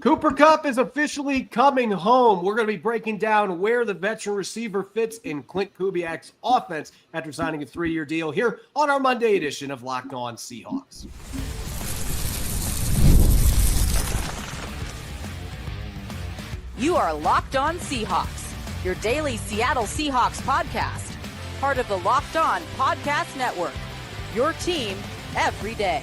Cooper Kupp is officially coming home. We're going to be breaking down where the veteran receiver fits in Klint Kubiak's offense after signing a 3-year deal here on our Monday edition of Locked On Seahawks. You are Locked On Seahawks, your daily Seattle Seahawks podcast, part of the Locked On Podcast Network, your team every day.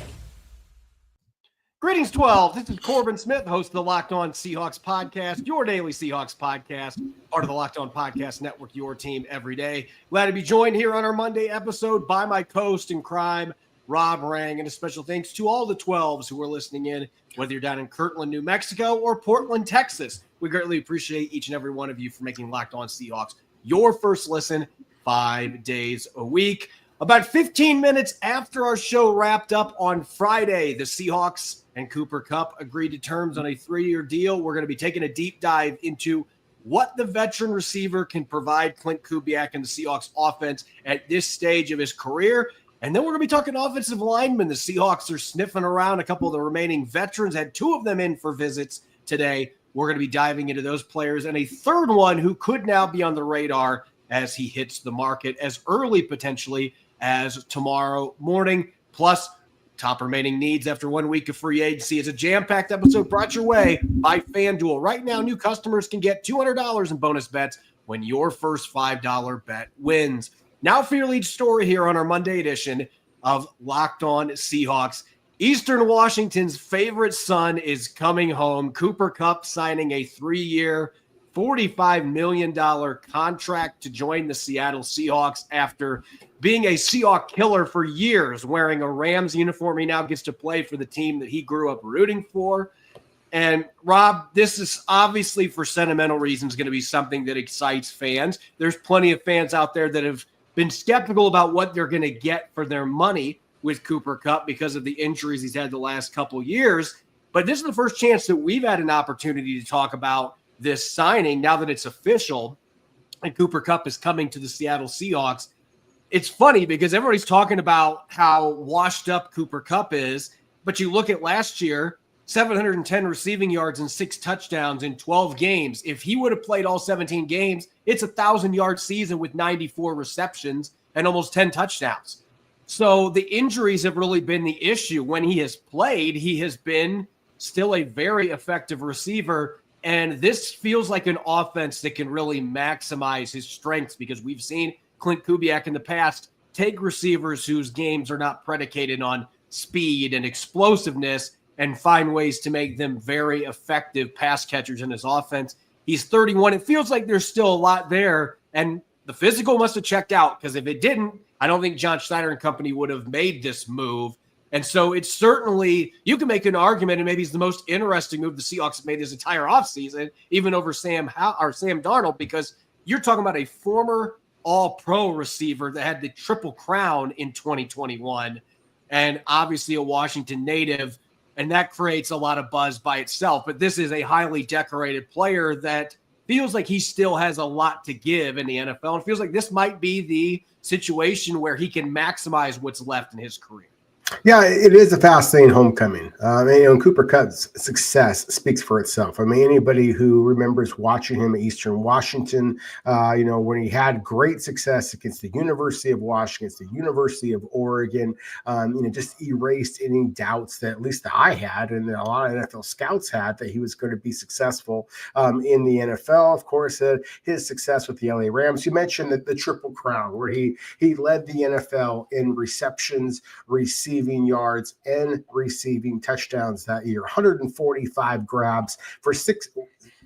Greetings, 12. This is Corbin Smith, host of the Locked On Seahawks podcast, your daily Seahawks podcast, part of the Locked On Podcast Network, your team every day. Glad to be joined here on our Monday episode by my co-host in crime, Rob Rang, and a special thanks to all the 12s who are listening in, whether you're down in Kirtland, New Mexico, or Portland, Texas. We greatly appreciate each and every one of you for making Locked On Seahawks your first listen 5 days a week. About 15 minutes after our show wrapped up on Friday, the Seahawks and Cooper Kupp agreed to terms on a 3-year deal. We're going to be taking a deep dive into what the veteran receiver can provide Klint Kubiak and the Seahawks offense at this stage of his career. And then we're going to be talking offensive linemen. The Seahawks are sniffing around a couple of the remaining veterans, had 2 of them in for visits today. We're going to be diving into those players and a third one who could now be on the radar as he hits the market as early potentially as tomorrow morning. Plus, top remaining needs after 1 week of free agency. It's a jam-packed episode brought your way by FanDuel. Right now, new customers can get $200 in bonus bets when your first $5 bet wins. Now for your lead story here on our Monday edition of Locked On Seahawks. Eastern Washington's favorite son is coming home. Cooper Kupp signing a 3-year, $45 million contract to join the Seattle Seahawks after being a Seahawk killer for years, wearing a Rams uniform. He now gets to play for the team that he grew up rooting for. And Rob, this is obviously for sentimental reasons going to be something that excites fans. There's plenty of fans out there that have been skeptical about what they're going to get for their money with Cooper Kupp because of the injuries he's had the last couple of years. But this is the first chance that we've had an opportunity to talk about this signing now that it's official and Cooper Kupp is coming to the Seattle Seahawks. It's funny because everybody's talking about how washed up Cooper Kupp is, but you look at last year, 710 receiving yards and 6 touchdowns in 12 games. If he would have played all 17 games, it's a 1,000-yard season with 94 receptions and almost 10 touchdowns. So the injuries have really been the issue. When he has played, he has been still a very effective receiver. And this feels like an offense that can really maximize his strengths because we've seen Klint Kubiak in the past take receivers whose games are not predicated on speed and explosiveness and find ways to make them very effective pass catchers in his offense. He's 31. It feels like there's still a lot there. And the physical must have checked out because if it didn't, I don't think John Schneider and company would have made this move. And so it's certainly, you can make an argument, and maybe it's the most interesting move the Seahawks have made this entire offseason, even over Sam Darnold, because you're talking about a former all-pro receiver that had the triple crown in 2021, and obviously a Washington native, and that creates a lot of buzz by itself. But this is a highly decorated player that feels like he still has a lot to give in the NFL, and feels like this might be the situation where he can maximize what's left in his career. Yeah, it is a fascinating homecoming. Cooper Kupp's success speaks for itself. I mean, anybody who remembers watching him at Eastern Washington, when he had great success against the University of Washington, against the University of Oregon, just erased any doubts that at least I had and a lot of NFL scouts had that he was going to be successful in the NFL. Of course, his success with the LA Rams. You mentioned the Triple Crown, where he led the NFL in receptions, receiving yards, and receiving touchdowns that year. 145 grabs for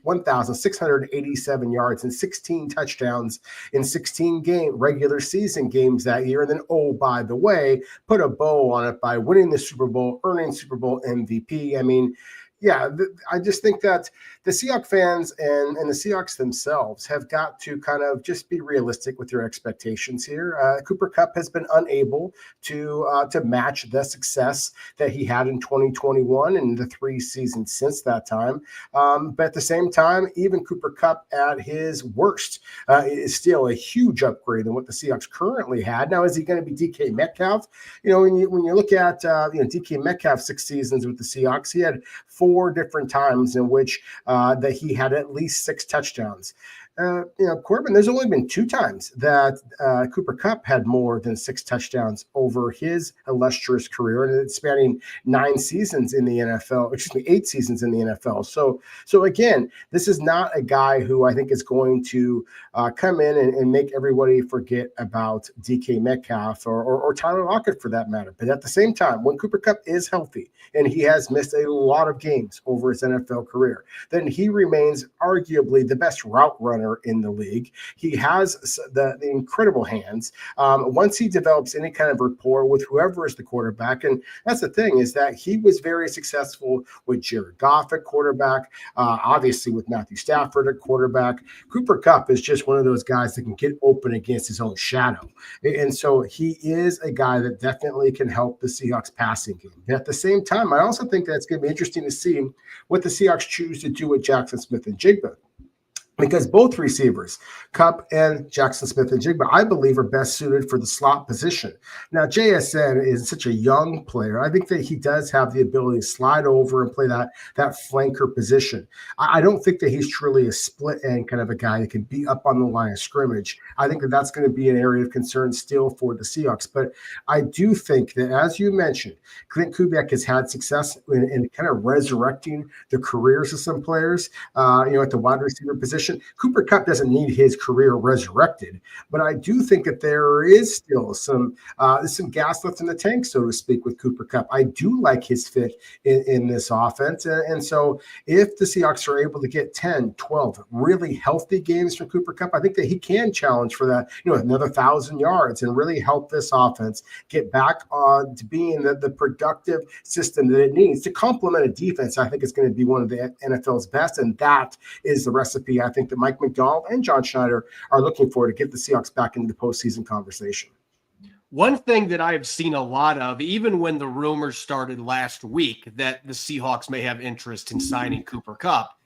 1,687 yards and 16 touchdowns in 16 regular season games that year. And then, oh, by the way, put a bow on it by winning the Super Bowl, earning Super Bowl MVP. I mean, yeah, I just think that the Seahawks fans and the Seahawks themselves have got to kind of just be realistic with their expectations here. Cooper Kupp has been unable to match the success that he had in 2021 and the 3 seasons since that time. But at the same time, even Cooper Kupp at his worst is still a huge upgrade than what the Seahawks currently had. Now, is he going to be DK Metcalf? When you look at DK Metcalf 6 seasons with the Seahawks, he had 4 different times in which that he had at least 6 touchdowns. Corbin, there's only been 2 times that Cooper Kupp had more than 6 touchdowns over his illustrious career, and it's spanning 9 seasons in the NFL, 8 seasons in the NFL. So again, this is not a guy who I think is going to come in and make everybody forget about DK Metcalf or Tyler Lockett for that matter. But at the same time, when Cooper Kupp is healthy, and he has missed a lot of games over his NFL career, then he remains arguably the best route runner in the league. He has the incredible hands. Once he develops any kind of rapport with whoever is the quarterback, and that's the thing, is that he was very successful with Jared Goff at quarterback, obviously with Matthew Stafford at quarterback. Cooper Kupp is just one of those guys that can get open against his own shadow. And so he is a guy that definitely can help the Seahawks passing game. And at the same time, I also think that it's going to be interesting to see what the Seahawks choose to do with Jackson Smith-Njigba. Because both receivers, Kupp and Jackson Smith-Njigba, I believe are best suited for the slot position. Now, JSN is such a young player. I think that he does have the ability to slide over and play that flanker position. I don't think that he's truly a split end kind of a guy that can be up on the line of scrimmage. I think that that's going to be an area of concern still for the Seahawks. But I do think that, as you mentioned, Klint Kubiak has had success in kind of resurrecting the careers of some players, at the wide receiver position. Cooper Kupp doesn't need his career resurrected, but I do think that there is still some gas left in the tank, so to speak, with Cooper Kupp. I do like his fit in this offense. And so if the Seahawks are able to get 10, 12 really healthy games from Cooper Kupp, I think that he can challenge for that, another 1,000 yards and really help this offense get back on to being the productive system that it needs to complement a defense. I think it's going to be one of the NFL's best, and that is the recipe I think that Mike McDonald and John Schneider are looking for to get the Seahawks back into the postseason conversation. One thing that I've seen a lot of, even when the rumors started last week that the Seahawks may have interest in signing Cooper Kupp,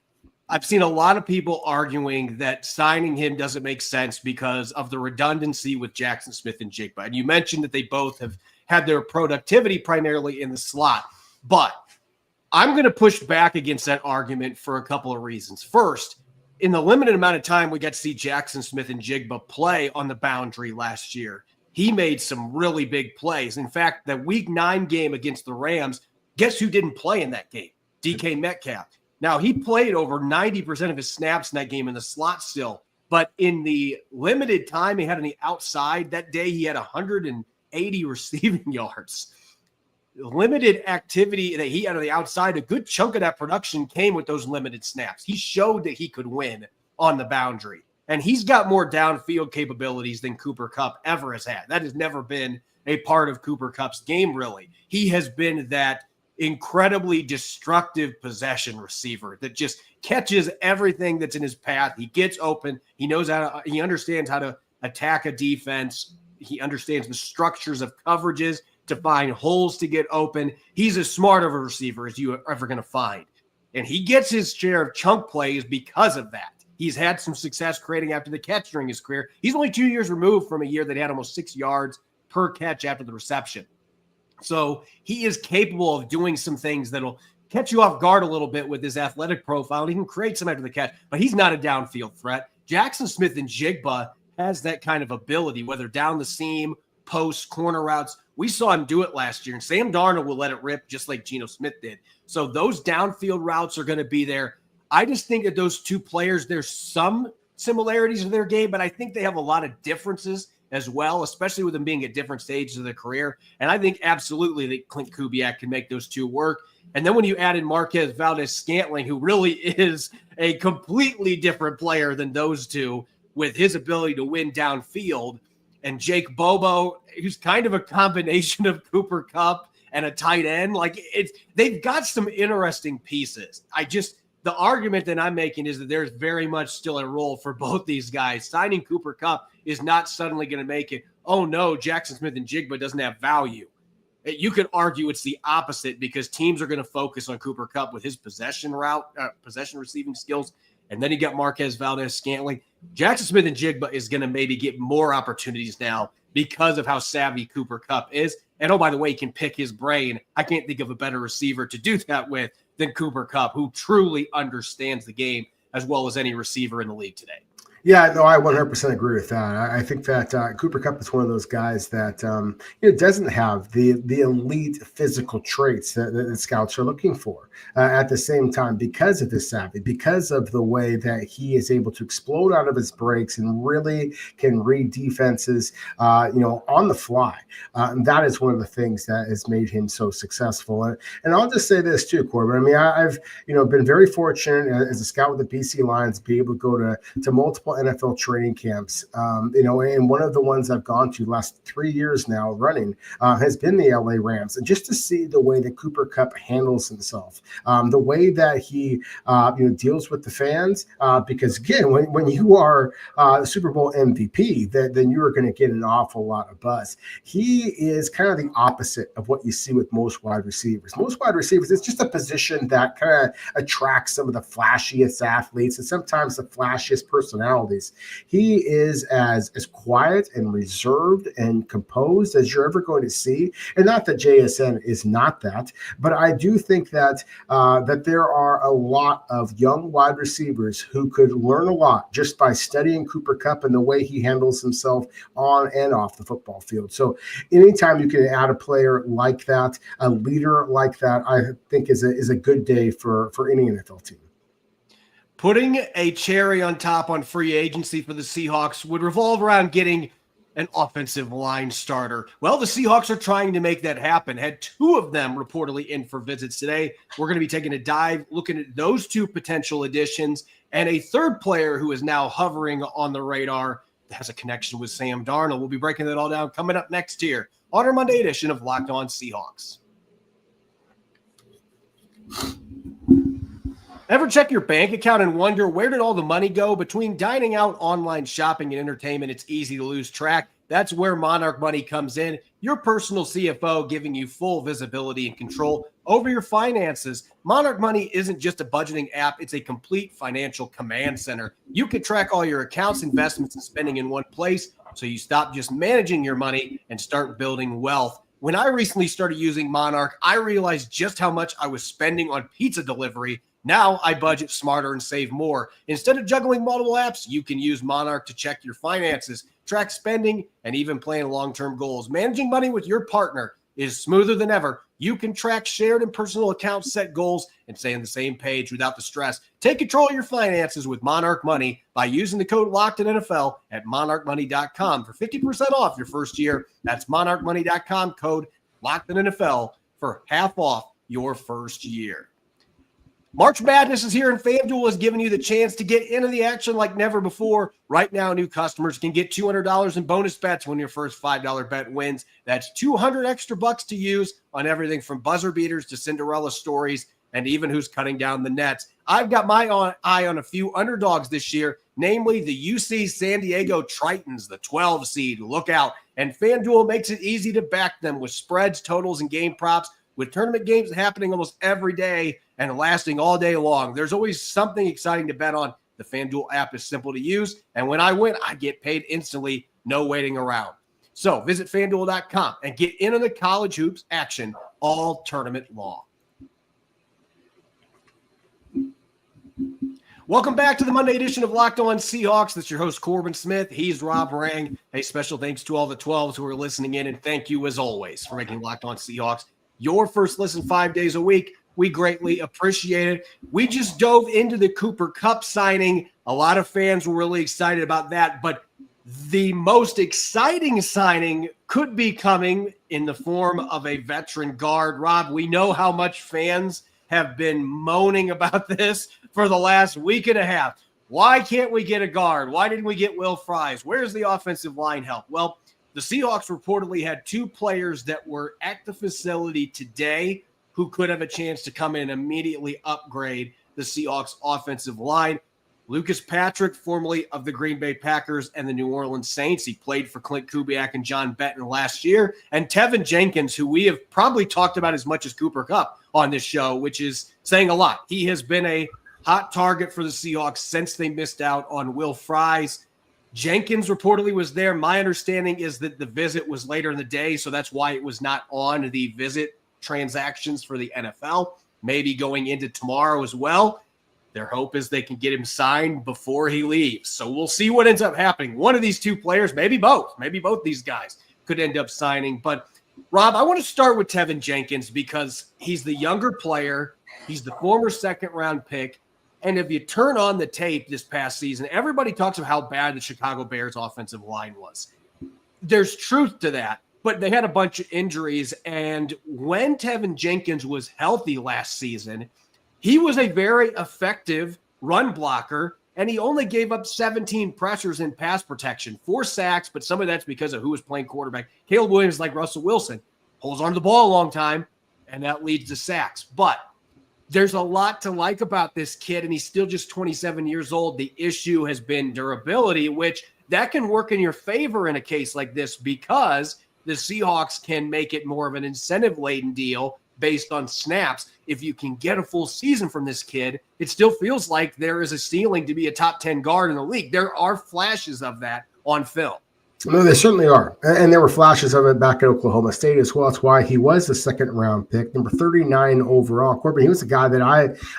I've seen a lot of people arguing that signing him doesn't make sense because of the redundancy with Jackson Smith-Njigba. And you mentioned that they both have had their productivity primarily in the slot. But I'm going to push back against that argument for a couple of reasons. First, in the limited amount of time we got to see Jackson Smith-Njigba play on the boundary last year, he made some really big plays. In fact, the Week 9 game against the Rams, guess who didn't play in that game? DK Metcalf. Now, he played over 90% of his snaps in that game in the slot still, but in the limited time he had on the outside, that day he had 180 receiving yards. Limited activity that he had on the outside, a good chunk of that production came with those limited snaps. He showed that he could win on the boundary, and he's got more downfield capabilities than Cooper Kupp ever has had. That has never been a part of Cooper Kupp's game, really. He has been that incredibly destructive possession receiver that just catches everything that's in his path. He gets open. He understands how to attack a defense. He understands the structures of coverages to find holes to get open. He's as smart of a receiver as you are ever going to find. And he gets his share of chunk plays because of that. He's had some success creating after the catch during his career. He's only 2 years removed from a year that he had almost 6 yards per catch after the reception. So he is capable of doing some things that'll catch you off guard a little bit with his athletic profile. He can create some after the catch, but he's not a downfield threat. Jackson Smith-Njigba has that kind of ability, whether down the seam, post, corner routes. We saw him do it last year, and Sam Darnold will let it rip just like Geno Smith did. So those downfield routes are going to be there. I just think that those two players, there's some similarities to their game, but I think they have a lot of differences as well, especially with them being at different stages of their career. And I think absolutely that Klint Kubiak can make those two work. And then when you add in Marquez Valdes-Scantling, who really is a completely different player than those two with his ability to win downfield, and Jake Bobo, who's kind of a combination of Cooper Kupp and a tight end. They've got some interesting pieces. The argument that I'm making is that there's very much still a role for both these guys. Signing Cooper Kupp is not suddenly going to make it, oh no, Jackson Smith-Njigba doesn't have value. You could argue it's the opposite because teams are going to focus on Cooper Kupp with his possession receiving skills. And then you got Marquez Valdes-Scantling. Jackson Smith-Njigba is going to maybe get more opportunities now because of how savvy Cooper Kupp is. And oh, by the way, he can pick his brain. I can't think of a better receiver to do that with than Cooper Kupp, who truly understands the game as well as any receiver in the league today. Yeah, no, I 100% agree with that. I think that Cooper Kupp is one of those guys that doesn't have the elite physical traits that scouts are looking for. At the same time, because of his savvy, because of the way that he is able to explode out of his breaks and really can read defenses, on the fly. And that is one of the things that has made him so successful. And I'll just say this too, Corbin. I mean, I've been very fortunate as a scout with the BC Lions to be able to go to multiple NFL training camps, and one of the ones I've gone to last 3 years now running has been the LA Rams. And just to see the way that Cooper Kupp handles himself, the way that he, deals with the fans, because again, when you are Super Bowl MVP, then you are going to get an awful lot of buzz. He is kind of the opposite of what you see with most wide receivers. Most wide receivers, it's just a position that kind of attracts some of the flashiest athletes and sometimes the flashiest personalities. He is as quiet and reserved and composed as you're ever going to see. And not that JSN is not that, but I do think that that there are a lot of young wide receivers who could learn a lot just by studying Cooper Kupp and the way he handles himself on and off the football field. So anytime you can add a player like that, a leader like that, I think is a good day for any NFL team. Putting a cherry on top on free agency for the Seahawks would revolve around getting an offensive line starter. Well, the Seahawks are trying to make that happen. Had two of them reportedly in for visits today. We're going to be taking a dive, looking at those two potential additions, and a third player who is now hovering on the radar that has a connection with Sam Darnold. We'll be breaking that all down coming up next here on our Monday edition of Locked On Seahawks. Ever check your bank account and wonder where did all the money go? Between dining out, online shopping, and entertainment, it's easy to lose track. That's where Monarch Money comes in, your personal CFO giving you full visibility and control over your finances. Monarch Money isn't just a budgeting app, it's a complete financial command center. You can track all your accounts, investments, and spending in one place, so you stop just managing your money and start building wealth. When I recently started using Monarch, I realized just how much I was spending on pizza delivery. Now I budget smarter and save more. Instead of juggling multiple apps, you can use Monarch to check your finances, track spending, and even plan long-term goals. Managing money with your partner is smoother than ever. You can track shared and personal accounts, set goals, and stay on the same page without the stress. Take control of your finances with Monarch Money by using the code LOCKEDINNFL at monarchmoney.com for 50% off your first year. That's monarchmoney.com, code LOCKEDINNFL for half off your first year. March Madness is here, and FanDuel is giving you the chance to get into the action like never before. Right now, new customers can get $200 in bonus bets when your first $5 bet wins. That's $200 extra bucks to use on everything from buzzer beaters to Cinderella stories and even who's cutting down the nets. I've got my eye on a few underdogs this year, namely the UC San Diego Tritons, the 12 seed. Look out. And FanDuel makes it easy to back them with spreads, totals, and game props. With tournament games happening almost every day and lasting all day long, there's always something exciting to bet on. The FanDuel app is simple to use, and when I win, I get paid instantly, no waiting around. So visit FanDuel.com and get in on the college hoops action all tournament long. Welcome back to the Monday edition of Locked On Seahawks. This is your host, Corbin Smith. He's Rob Rang. A special thanks to all the 12s who are listening in, and thank you, as always, for making Locked On Seahawks your first listen 5 days a week. We greatly appreciate it. We just dove into the Cooper Kupp signing. A lot of fans were really excited about that, but the most exciting signing could be coming in the form of a veteran guard. Rob, we know how much fans have been moaning about this for the last week and a half. Why can't we get a guard? Why didn't we get Will Fries? Where's the offensive line help? Well, the Seahawks reportedly had two players that were at the facility today who could have a chance to come in and immediately upgrade the Seahawks offensive line. Lucas Patrick, formerly of the Green Bay Packers and the New Orleans Saints. He played for Klint Kubiak and John Benton last year. And Tevin Jenkins, who we have probably talked about as much as Cooper Kupp on this show, which is saying a lot. He has been a hot target for the Seahawks since they missed out on Will Fries. Jenkins reportedly was there. My understanding is that the visit was later in the day, so that's why it was not on the visit transactions for the NFL. maybe going into tomorrow as well. Their hope is they can get him signed before he leaves. So we'll see what ends up happening. One of these two players, maybe both these guys could end up signing. But Rob, I want to start with Tevin Jenkins because he's the younger player. He's the former second-round pick. And if you turn on the tape this past season, everybody talks about how bad the Chicago Bears offensive line was. There's truth to that, but they had a bunch of injuries. And when Tevin Jenkins was healthy last season, he was a very effective run blocker, and he only gave up 17 pressures in pass protection, 4 sacks, but some of that's because of who was playing quarterback. Caleb Williams, like Russell Wilson, holds on to the ball a long time, and that leads to sacks. But there's a lot to like about this kid, and he's still just 27 years old. The issue has been durability, which that can work in your favor in a case like this because the Seahawks can make it more of an incentive-laden deal based on snaps. If you can get a full season from this kid, it still feels like there is a ceiling to be a top 10 guard in the league. There are flashes of that on film. No, they certainly are. And there were flashes of it back at Oklahoma State as well. That's why he was the second-round pick, number 39 overall. Corbin, he was a guy that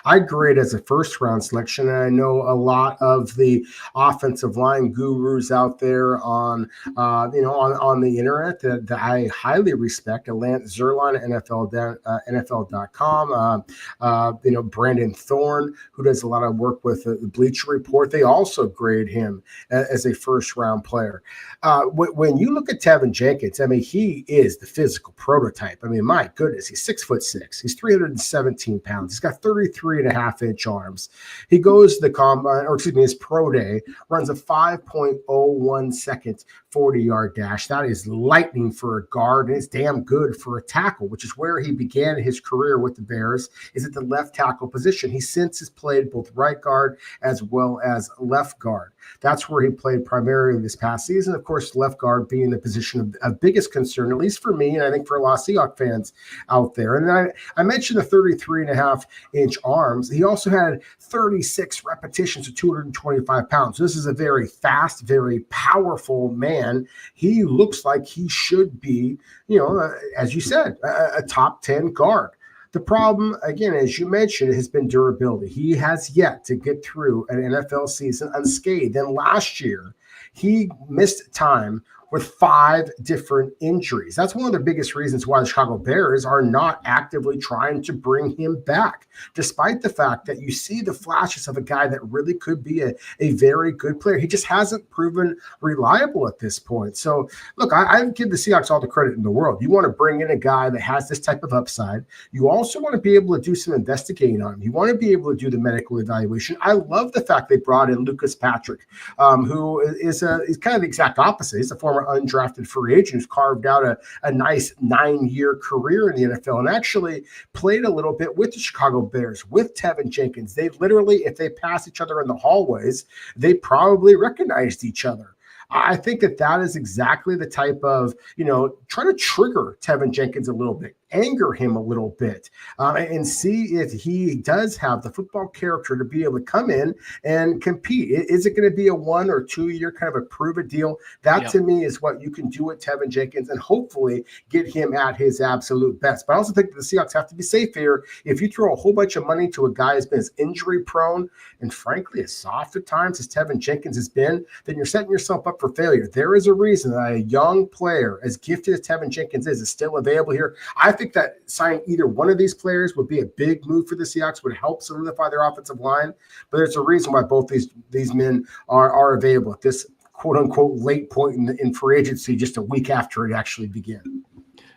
I grade as a first-round selection, and I know a lot of the offensive line gurus out there on the internet that I highly respect. Lance Zerline, NFL.com, Brandon Thorne, who does a lot of work with the Bleacher Report. They also grade him as a first-round player. When you look at Tevin Jenkins, I mean, he is the physical prototype. I mean, my goodness, he's 6'6". He's 317 pounds. He's got 33.5-inch arms. He goes to the combine, his pro day, runs a 5.01 second 40-yard dash. That is lightning for a guard, and it's damn good for a tackle, which is where he began his career with the Bears, is at the left tackle position. He since has played both right guard as well as left guard. That's where he played primarily this past season. Of course, left guard being the position of biggest concern, at least for me, and I think for a lot of Seahawks fans out there. And then I mentioned the 33.5-inch arms. He also had 36 repetitions of 225 pounds. So this is a very fast, very powerful man. He looks like he should be, as you said, a top 10 guard. The problem, again, as you mentioned, has been durability. He has yet to get through an NFL season unscathed. And last year, he missed time with 5 different injuries. That's one of the biggest reasons why the Chicago Bears are not actively trying to bring him back, despite the fact that you see the flashes of a guy that really could be a very good player. He just hasn't proven reliable at this point. So, look, I give the Seahawks all the credit in the world. You want to bring in a guy that has this type of upside. You also want to be able to do some investigating on him. You want to be able to do the medical evaluation. I love the fact they brought in Lucas Patrick, who is kind of the exact opposite. He's a former undrafted free agent who's carved out a nice 9-year career in the NFL and actually played a little bit with the Chicago Bears, with Tevin Jenkins. They literally, if they pass each other in the hallways, they probably recognized each other. I think that is exactly the type of, try to trigger Tevin Jenkins a little bit, anger him a little bit, and see if he does have the football character to be able to come in and compete. Is it going to be a 1 or 2 year kind of a prove it deal? That to me is what you can do with Tevin Jenkins and hopefully get him at his absolute best. But I also think that the Seahawks have to be safe here. If you throw a whole bunch of money to a guy who's been as injury prone and frankly as soft at times as Tevin Jenkins has been, then you're setting yourself up for failure. There is a reason that a young player as gifted as Tevin Jenkins is still available here. I think that signing either one of these players would be a big move for the Seahawks, would help solidify their offensive line. But there's a reason why both these men are available at this quote-unquote late point in free agency, just a week after it actually began.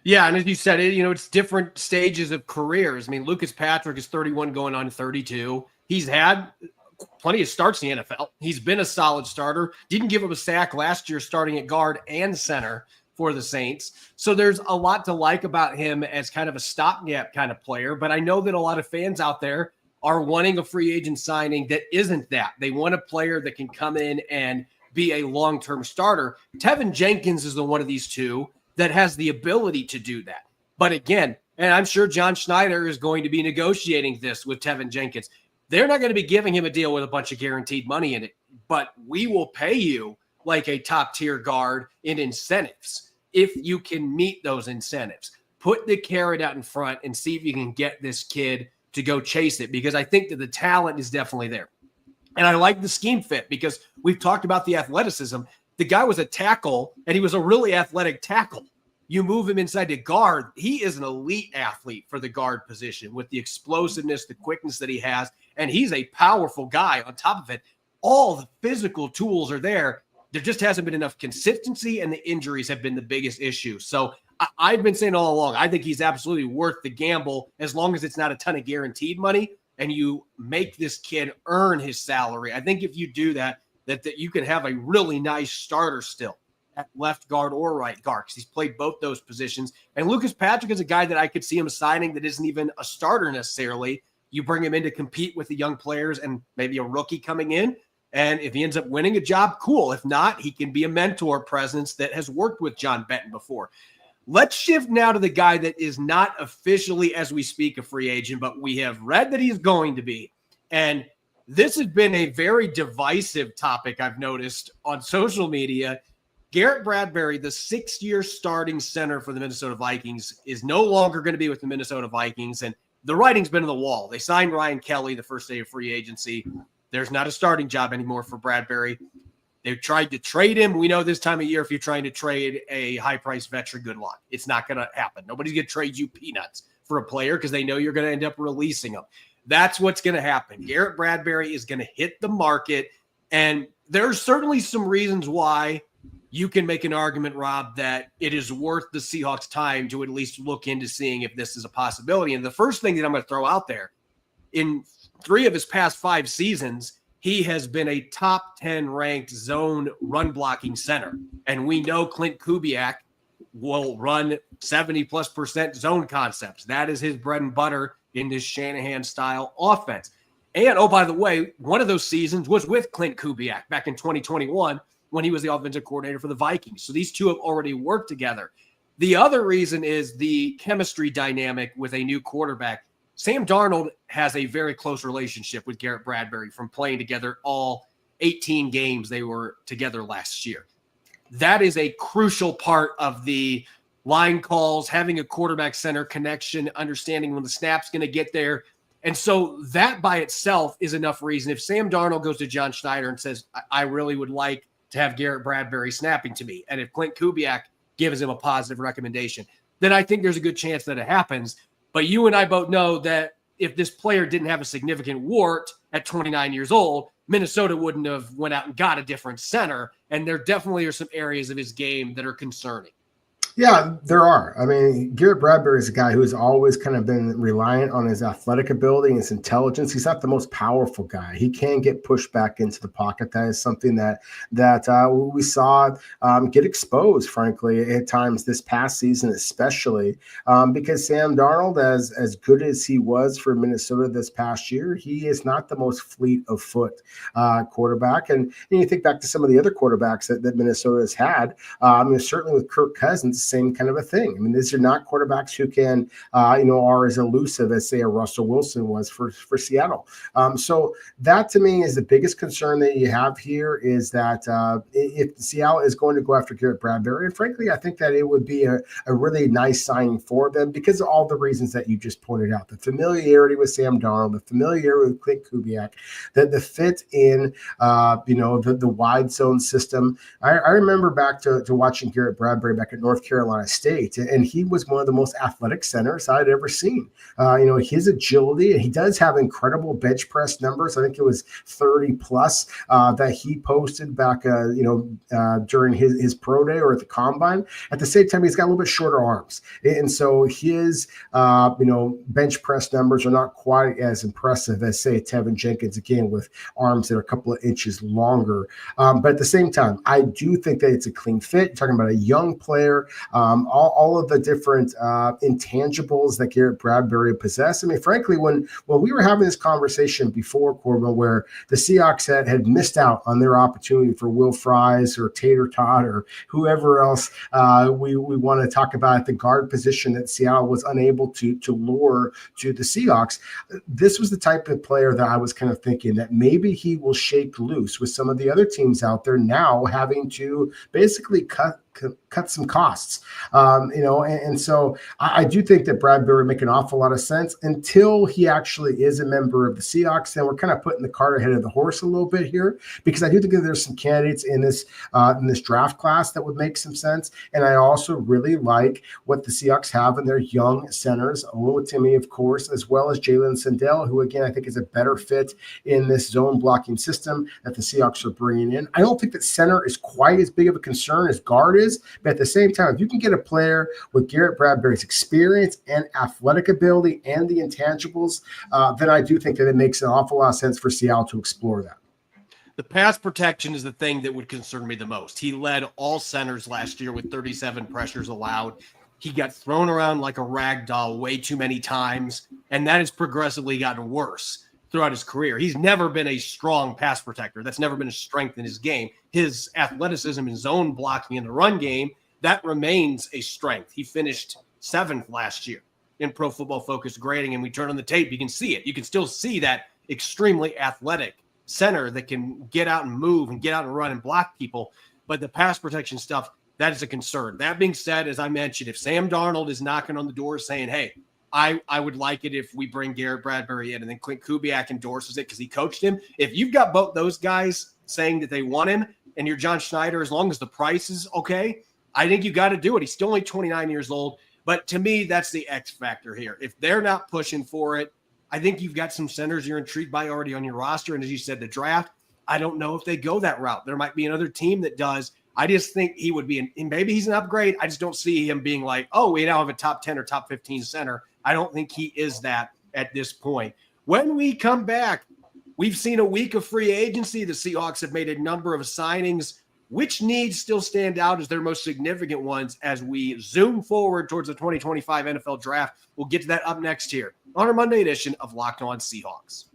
Yeah, and as you said, it's different stages of careers. I mean, Lucas Patrick is 31 going on 32. He's had plenty of starts in the NFL. He's been a solid starter. Didn't give up a sack last year starting at guard and center for the Saints. So there's a lot to like about him as kind of a stopgap kind of player. But I know that a lot of fans out there are wanting a free agent signing that isn't that. They want a player that can come in and be a long-term starter. Tevin Jenkins is the one of these two that has the ability to do that. But again, and I'm sure John Schneider is going to be negotiating this with Tevin Jenkins. They're not going to be giving him a deal with a bunch of guaranteed money in it, but we will pay you like a top-tier guard in incentives if you can meet those incentives. Put the carrot out in front and see if you can get this kid to go chase it, because I think that the talent is definitely there. And I like the scheme fit because we've talked about the athleticism. The guy was a tackle, and he was a really athletic tackle. You move him inside to guard. He is an elite athlete for the guard position with the explosiveness, the quickness that he has. And he's a powerful guy on top of it. All the physical tools are there. There just hasn't been enough consistency, and the injuries have been the biggest issue. So I've been saying all along, I think he's absolutely worth the gamble as long as it's not a ton of guaranteed money and you make this kid earn his salary. I think if you do that you can have a really nice starter still at left guard or right guard, because he's played both those positions. And Lucas Patrick is a guy that I could see him signing that isn't even a starter necessarily. You bring him in to compete with the young players and maybe a rookie coming in. And if he ends up winning a job, cool. If not, he can be a mentor presence that has worked with John Benton before. Let's shift now to the guy that is not officially, as we speak, a free agent, but we have read that he's going to be. And this has been a very divisive topic, I've noticed, on social media. Garrett Bradbury, the 6-year starting center for the Minnesota Vikings, is no longer going to be with the Minnesota Vikings. And the writing's been on the wall. They signed Ryan Kelly the first day of free agency. There's not a starting job anymore for Bradbury. They've tried to trade him. We know this time of year, if you're trying to trade a high-priced veteran, good luck. It's not going to happen. Nobody's going to trade you peanuts for a player because they know you're going to end up releasing them. That's what's going to happen. Garrett Bradbury is going to hit the market, and there's certainly some reasons why you can make an argument, Rob, that it is worth the Seahawks' time to at least look into seeing if this is a possibility. And the first thing that I'm going to throw out there, in 3 of his past 5 seasons, he has been a top 10 ranked zone run blocking center. And we know Klint Kubiak will run 70+% zone concepts. That is his bread and butter in this Shanahan style offense. And, oh, by the way, one of those seasons was with Klint Kubiak back in 2021 when he was the offensive coordinator for the Vikings. So these two have already worked together. The other reason is the chemistry dynamic with a new quarterback. Sam Darnold has a very close relationship with Garrett Bradbury from playing together all 18 games they were together last year. That is a crucial part of the line calls, having a quarterback center connection, understanding when the snap's going to get there. And so that by itself is enough reason. If Sam Darnold goes to John Schneider and says, I really would like to have Garrett Bradbury snapping to me, and if Klint Kubiak gives him a positive recommendation, then I think there's a good chance that it happens. But you and I both know that if this player didn't have a significant wart at 29 years old, Minnesota wouldn't have went out and got a different center. And there definitely are some areas of his game that are concerning. Yeah, there are. I mean, Garrett Bradbury is a guy who has always kind of been reliant on his athletic ability and his intelligence. He's not the most powerful guy. He can get pushed back into the pocket. That is something that we saw get exposed, frankly, at times this past season, especially because Sam Darnold, as good as he was for Minnesota this past year, he is not the most fleet of foot quarterback. And you think back to some of the other quarterbacks that Minnesota has had. Certainly with Kirk Cousins, same kind of a thing. I mean, these are not quarterbacks who can, are as elusive as, say, a Russell Wilson was for Seattle. So that, to me, is the biggest concern that you have here is that if Seattle is going to go after Garrett Bradbury, and frankly, I think that it would be a really nice signing for them because of all the reasons that you just pointed out. The familiarity with Sam Darnold, the familiarity with Klint Kubiak, the fit in, the wide zone system. I remember back to watching Garrett Bradbury back at North Carolina State, and he was one of the most athletic centers I'd ever seen. His agility, and he does have incredible bench press numbers. I think it was 30 plus that he posted back, during his pro day or at the combine. At the same time, he's got a little bit shorter arms, and so his bench press numbers are not quite as impressive as, say, Tevin Jenkins, again with arms that are a couple of inches longer. But at the same time, I do think that it's a clean fit. You're talking about a young player. All of the different intangibles that Garrett Bradbury possessed. I mean, frankly, when we were having this conversation before, Corbin, where the Seahawks had missed out on their opportunity for Will Fries or Tater Tot or whoever else we want to talk about at the guard position that Seattle was unable to lure to the Seahawks, this was the type of player that I was kind of thinking that maybe he will shake loose with some of the other teams out there now having to basically cut cut some costs, and so I do think that Bradbury would make an awful lot of sense until he actually is a member of the Seahawks. And we're kind of putting the cart ahead of the horse a little bit here, because I do think that there's some candidates in this draft class that would make some sense. And I also really like what the Seahawks have in their young centers, Oluwatimi, of course, as well as Jalen Sandell, who, again, I think is a better fit in this zone blocking system that the Seahawks are bringing in. I don't think that center is quite as big of a concern as guard is, but at the same time, if you can get a player with Garrett Bradbury's experience and athletic ability and the intangibles, then I do think that it makes an awful lot of sense for Seattle to explore that. The pass protection is the thing that would concern me the most. He led all centers last year with 37 pressures allowed. He got thrown around like a rag doll way too many times, and that has progressively gotten worse throughout his career. He's never been a strong pass protector. That's never been a strength in his game. His athleticism and zone blocking in the run game, that remains a strength. He finished 7th last year in Pro Football Focus grading, and we turn on the tape, you can see it. You can still see that extremely athletic center that can get out and move and get out and run and block people. But the pass protection stuff, that is a concern. That being said, as I mentioned, if Sam Darnold is knocking on the door saying, hey, I would like it if we bring Garrett Bradbury in, and then Klint Kubiak endorses it because he coached him. If you've got both those guys saying that they want him and you're John Schneider, as long as the price is okay, I think you got to do it. He's still only 29 years old. But to me, that's the X factor here. If they're not pushing for it, I think you've got some centers you're intrigued by already on your roster. And as you said, the draft, I don't know if they go that route. There might be another team that does. I just think he would be maybe he's an upgrade. I just don't see him being like, oh, we now have a top 10 or top 15 center. I don't think he is that at this point. When we come back, we've seen a week of free agency. The Seahawks have made a number of signings. Which needs still stand out as their most significant ones as we zoom forward towards the 2025 NFL Draft? We'll get to that up next here on our Monday edition of Locked On Seahawks.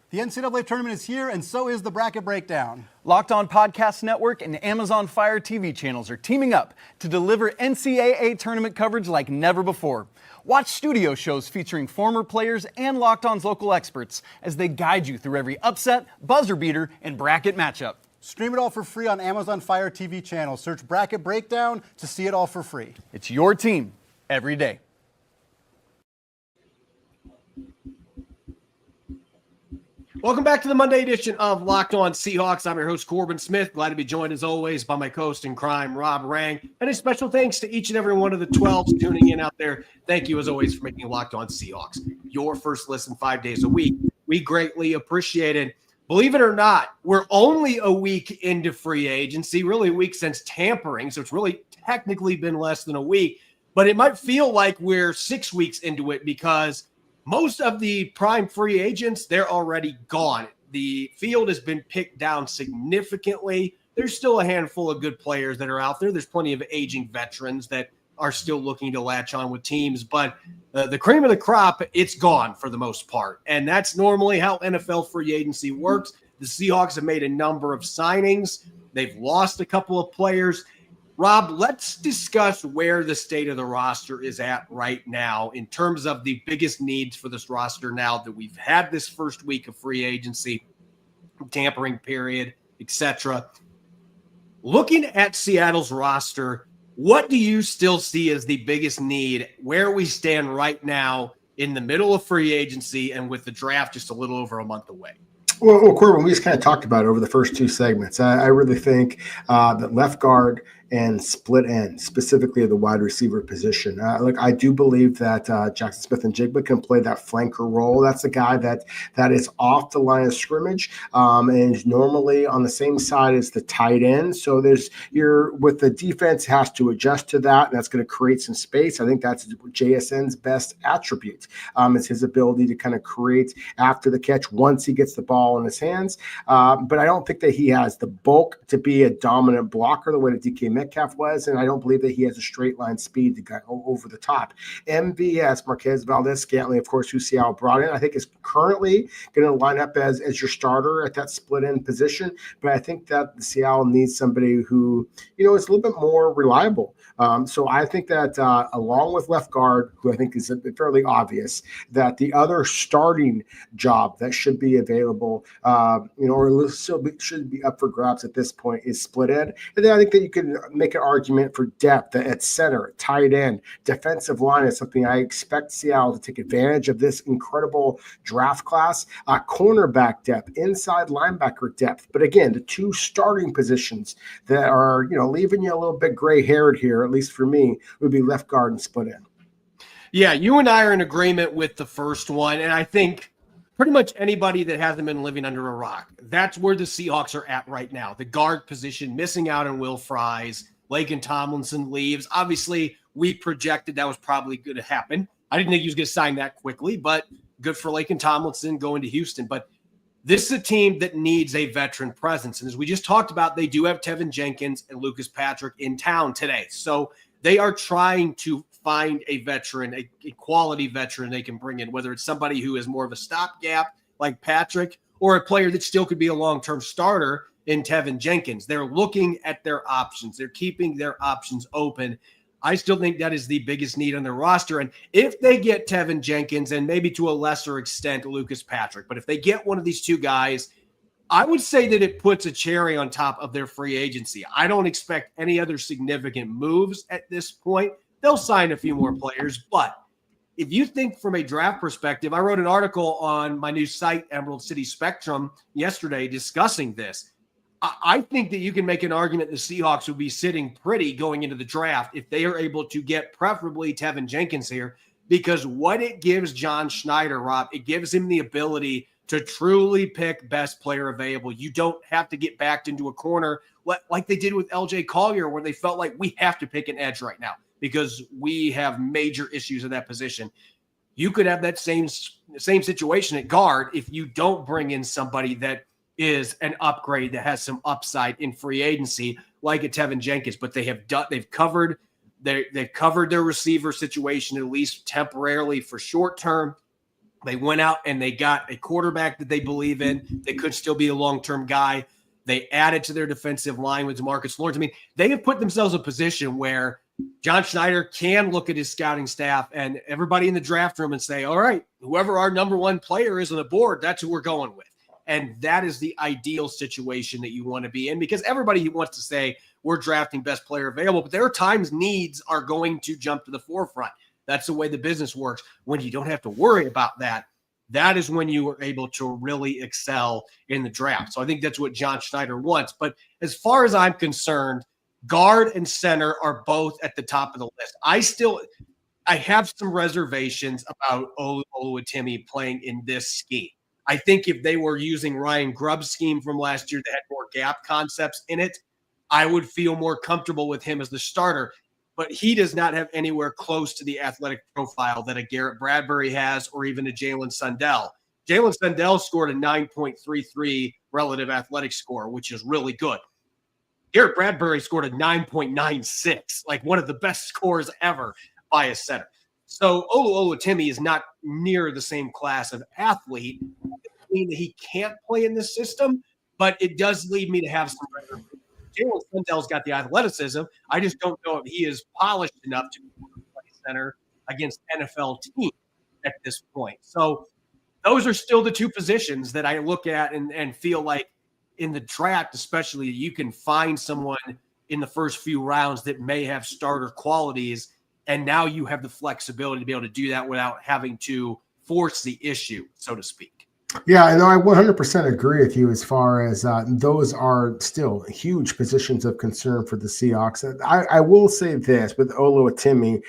The NCAA tournament is here, and so is the bracket breakdown. Locked On Podcast Network and Amazon Fire TV channels are teaming up to deliver NCAA tournament coverage like never before. Watch studio shows featuring former players and Locked On's local experts as they guide you through every upset, buzzer beater, and bracket matchup. Stream it all for free on Amazon Fire TV channel. Search Bracket Breakdown to see it all for free. It's your team every day. Welcome back to the Monday edition of Locked On Seahawks. I'm your host, Corbin Smith. Glad to be joined, as always, by my co-host in crime, Rob Rang. And a special thanks to each and every one of the 12s tuning in out there. Thank you, as always, for making Locked On Seahawks your first listen 5 days a week. We greatly appreciate it. Believe it or not, we're only a week into free agency, really a week since tampering, so it's really technically been less than a week. But it might feel like we're 6 weeks into it because most of the prime free agents, they're already gone. The field has been picked down significantly. There's still a handful of good players that are out there. There's plenty of aging veterans that are still looking to latch on with teams. But the cream of the crop, it's gone for the most part. And that's normally how NFL free agency works. The Seahawks have made a number of signings. They've lost a couple of players. Rob, let's discuss where the state of the roster is at right now in terms of the biggest needs for this roster now that we've had this first week of free agency, tampering period, etc. Looking at Seattle's roster, what do you still see as the biggest need where we stand right now in the middle of free agency and with the draft just a little over a month away? Well, Corbin, we just kind of talked about it over the first two segments. I really think that left guard and split end, specifically the wide receiver position. I do believe that Jackson Smith-Njigba can play that flanker role. That's a guy that is off the line of scrimmage and is normally on the same side as the tight end. So with the defense has to adjust to that, and that's going to create some space. I think that's JSN's best attribute is his ability to kind of create after the catch once he gets the ball in his hands. But I don't think that he has the bulk to be a dominant blocker the way that DK Metcalf was, and I don't believe that he has a straight line speed to go over the top. MVS, Marquez Valdez-Scantling, of course, who Seattle brought in, I think is currently going to line up as your starter at that split end position. But I think that Seattle needs somebody who, is a little bit more reliable. So I think that along with left guard, who I think is fairly obvious, that the other starting job that should be available, or should be up for grabs at this point is split end. And then I think that you can make an argument for depth at center, tight end, defensive line is something I expect Seattle to take advantage of this incredible draft class. Cornerback depth, inside linebacker depth. But again, the two starting positions that are, leaving you a little bit gray-haired here, at least for me, would be left guard and split end. Yeah, you and I are in agreement with the first one, and I think pretty much anybody that hasn't been living under a rock, that's where the Seahawks are at right now. The guard position, missing out on Will Fries, Laken Tomlinson leaves. Obviously, we projected that was probably going to happen. I didn't think he was going to sign that quickly, but good for Laken Tomlinson going to Houston. But this is a team that needs a veteran presence. And as we just talked about, they do have Tevin Jenkins and Lucas Patrick in town today. So they are trying to find a veteran, a quality veteran they can bring in, whether it's somebody who is more of a stopgap like Patrick or a player that still could be a long-term starter in Tevin Jenkins. They're looking at their options. They're keeping their options open. I still think that is the biggest need on their roster. And if they get Tevin Jenkins and maybe to a lesser extent Lucas Patrick, but if they get one of these two guys, I would say that it puts a cherry on top of their free agency. I don't expect any other significant moves at this point. They'll sign a few more players, but if you think from a draft perspective, I wrote an article on my new site, Emerald City Spectrum, yesterday discussing this. I think that you can make an argument the Seahawks would be sitting pretty going into the draft if they are able to get preferably Tevin Jenkins here, because what it gives John Schneider, Rob, it gives him the ability to truly pick best player available. You don't have to get backed into a corner like they did with LJ Collier, where they felt like we have to pick an edge right now because we have major issues in that position. You could have that same situation at guard if you don't bring in somebody that is an upgrade that has some upside in free agency, like a Tevin Jenkins. But they've covered their receiver situation, at least temporarily for short term. They went out and they got a quarterback that they believe in. They could still be a long-term guy. They added to their defensive line with Demarcus Lawrence. I mean, they have put themselves in a position where John Schneider can look at his scouting staff and everybody in the draft room and say, all right, whoever our number one player is on the board, that's who we're going with. And that is the ideal situation that you want to be in, because everybody wants to say we're drafting best player available, but there are times needs are going to jump to the forefront. That's the way the business works. When you don't have to worry about that, that is when you are able to really excel in the draft. So I think that's what John Schneider wants. But as far as I'm concerned, guard and center are both at the top of the list. I have some reservations about Oluwatimi playing in this scheme. I think if they were using Ryan Grubb's scheme from last year that had more gap concepts in it, I would feel more comfortable with him as the starter. But he does not have anywhere close to the athletic profile that a Garrett Bradbury has or even a Jalen Sundell. Jalen Sundell scored a 9.33 relative athletic score, which is really good. Garrett Bradbury scored a 9.96, like one of the best scores ever by a center. So Oluwatimi is not near the same class of athlete. It doesn't mean that he can't play in this system, but it does lead me to have some reservations. Jalen Sundell's got the athleticism. I just don't know if he is polished enough to play center against NFL teams at this point. So those are still the two positions that I look at and feel like in the draft, especially, you can find someone in the first few rounds that may have starter qualities. And now you have the flexibility to be able to do that without having to force the issue, so to speak. Yeah, no, I 100% agree with you as far as those are still huge positions of concern for the Seahawks. I will say this with Oluwatimi,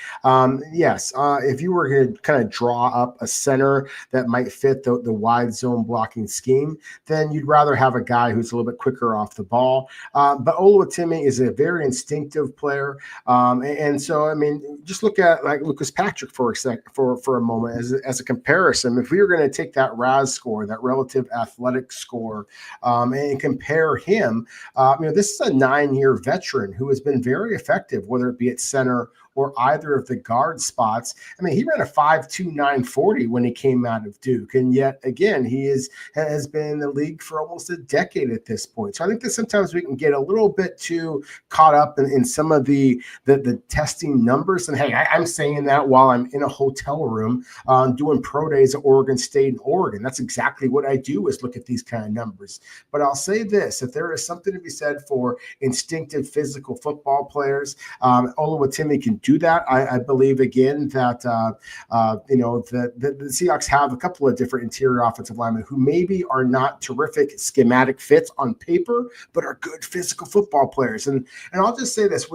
yes, if you were going to kind of draw up a center that might fit the wide zone blocking scheme, then you'd rather have a guy who's a little bit quicker off the ball. But Oluwatimi is a very instinctive player. And so, I mean, just look at like Lucas Patrick for a moment as a comparison. If we were going to take that RAS score score, that relative athletic score, and compare him. This is a 9-year veteran who has been very effective, whether it be at center or either of the guard spots. He ran a 5.2 940 when he came out of Duke. And yet again, he has been in the league for almost a decade at this point. So I think that sometimes we can get a little bit too caught up in some of the testing numbers. And hey, I'm saying that while I'm in a hotel room doing pro days at Oregon State and Oregon. That's exactly what I do, is look at these kind of numbers. But I'll say this, if there is something to be said for instinctive physical football players, Oluwatimi can do that. I believe again that the Seahawks have a couple of different interior offensive linemen who maybe are not terrific schematic fits on paper, but are good physical football players. And I'll just say this: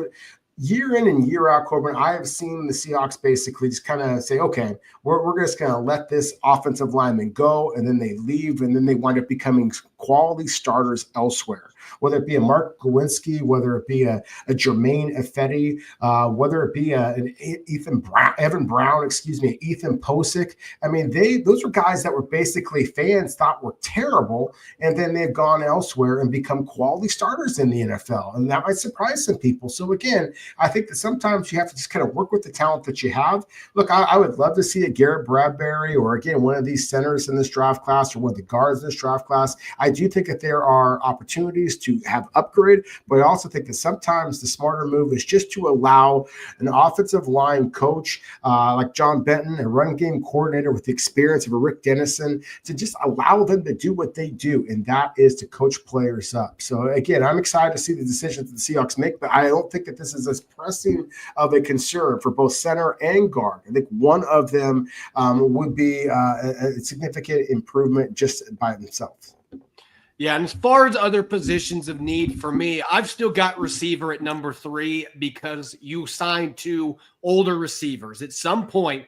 year in and year out, Corbin, I have seen the Seahawks basically just kind of say, okay, we're just going to let this offensive lineman go, and then they leave, and then they wind up becoming quality starters elsewhere, whether it be a Mark Glowinski, whether it be a Jermaine Ifedi, whether it be an Ethan Posick. Those were guys that were basically fans thought were terrible, and then they've gone elsewhere and become quality starters in the NFL, and that might surprise some people. So again, I think that sometimes you have to just kind of work with the talent that you have. Look, I would love to see a Garrett Bradbury, or again, one of these centers in this draft class, or one of the guards in this draft class. I do think that there are opportunities to have upgrade, but I also think that sometimes the smarter move is just to allow an offensive line coach like John Benton, a run game coordinator with the experience of a Rick Dennison, to just allow them to do what they do, and that is to coach players up. So again, I'm excited to see the decisions that the Seahawks make, but I don't think that this is as pressing of a concern for both center and guard. I think one of them would be a significant improvement just by themselves. Yeah, and as far as other positions of need for me, I've still got receiver at number 3 because you signed 2 older receivers. At some point,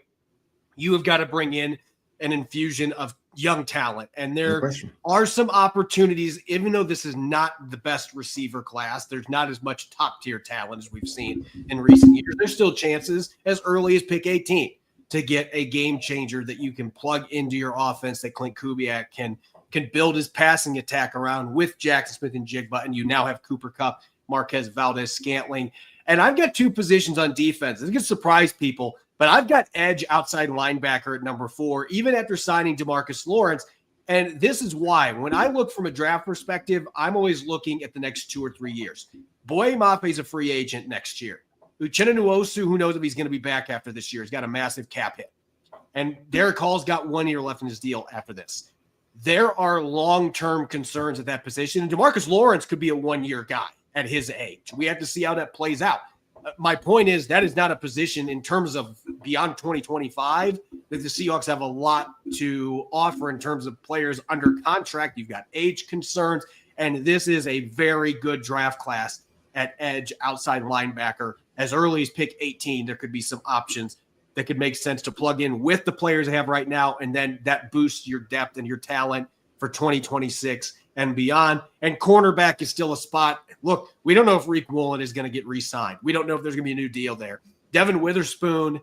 you have got to bring in an infusion of young talent. And there are some opportunities, even though this is not the best receiver class, there's not as much top-tier talent as we've seen in recent years. There's still chances as early as pick 18 to get a game changer that you can plug into your offense, that Klint Kubiak can build his passing attack around with Jackson Smith and Jigba, and you now have Cooper Kupp, Marquez Valdez-Scantling. And I've got 2 positions on defense. This could surprise people, but I've got edge outside linebacker at number 4, even after signing DeMarcus Lawrence. And this is why. When I look from a draft perspective, I'm always looking at the next 2 or 3 years. Boye Mafe is a free agent next year. Uchenna Nwosu, who knows if he's going to be back after this year, has got a massive cap hit. And Derek Hall's got 1 year left in his deal after this. There are long-term concerns at that position. And DeMarcus Lawrence could be a 1-year guy at his age. We have to see how that plays out. My point is that is not a position in terms of beyond 2025 that the Seahawks have a lot to offer in terms of players under contract. You've got age concerns, and this is a very good draft class at edge outside linebacker. As early as pick 18, there could be some options that could make sense to plug in with the players they have right now, and then that boosts your depth and your talent for 2026 and beyond. And cornerback is still a spot. Look, we don't know if Reek Woolen is going to get re-signed. We don't know if there's going to be a new deal there. Devin Witherspoon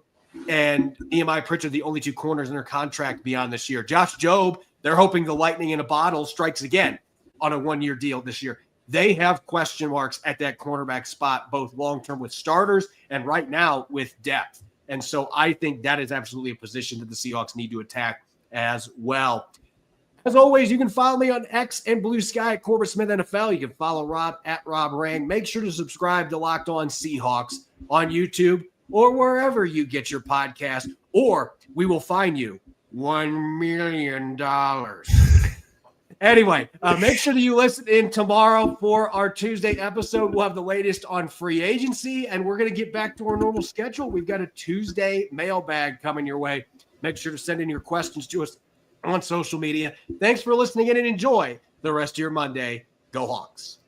and Nehemiah Pritchard are the only 2 corners in their contract beyond this year. Josh Jobe, they're hoping the lightning in a bottle strikes again on a 1-year deal this year. They have question marks at that cornerback spot, both long-term with starters and right now with depth. And so I think that is absolutely a position that the Seahawks need to attack as well. As always, you can follow me on X and Blue Sky at Corbin Smith NFL. You can follow Rob at Rob Rang. Make sure to subscribe to Locked On Seahawks on YouTube or wherever you get your podcast, or we will fine you $1 million. Anyway, make sure that you listen in tomorrow for our Tuesday episode. We'll have the latest on free agency, and we're going to get back to our normal schedule. We've got a Tuesday mailbag coming your way. Make sure to send in your questions to us on social media. Thanks for listening in, and enjoy the rest of your Monday. Go Hawks.